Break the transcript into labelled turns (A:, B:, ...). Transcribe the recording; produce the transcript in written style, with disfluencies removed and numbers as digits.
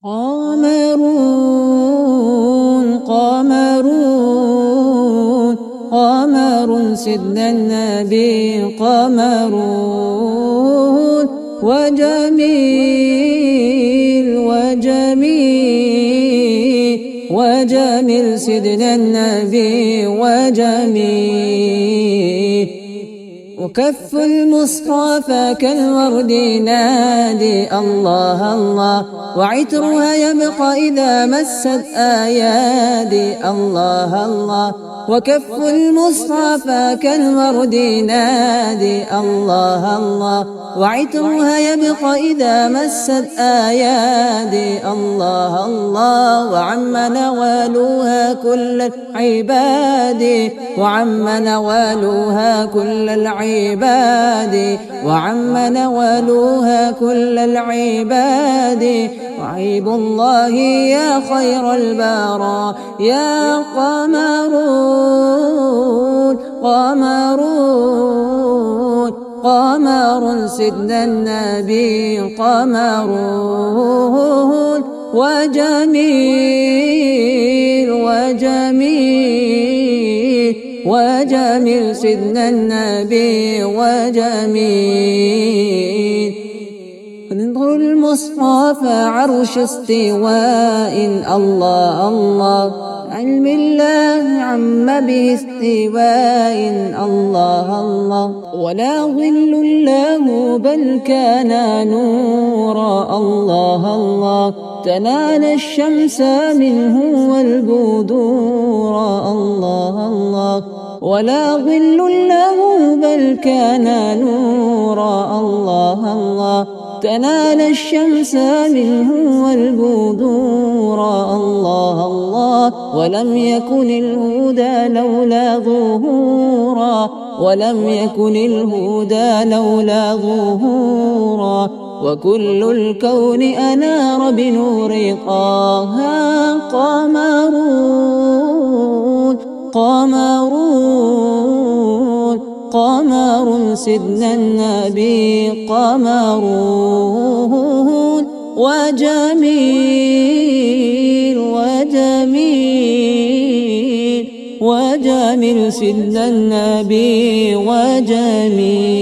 A: قمرون قمرون قمر سيدنا النبي قمرون وجميل وجميل وجميل سيدنا النبي وجميل وكف المصطفى كالورد نادي الله الله وعطرها يبقى إذا مست أيادي الله الله وكف المصطفى كالورد نادي الله الله وعطرها يبقى إذا مست أيادي الله الله وعم نوالها كل العباد وعم نوالها كل العباد وعم نوالها كل العباد وعيب الله يا خير البراء يا قمرون قمرون قمر سيدنا النبي قمرون وجميل وجميل وجميل سيدنا النبي وجميل انظر المصطفى عرش استواء الله الله علم الله عم به استواء الله الله ولا ظل له بل كان نورا الله الله تنال الشمس منه والبدور الله الله ولا ظل له بل كان نورا الله الله تنال الشمس منه والبدور الله الله ولم يكن الهدى لولا ظهورا ولم يكن الهدى لولا ظهورا وكل الكون أنار بنور طه قمرون قمرون قمر سيدنا النبي قمرون وجميل وجميل وجميل سيدنا النبي وجميل.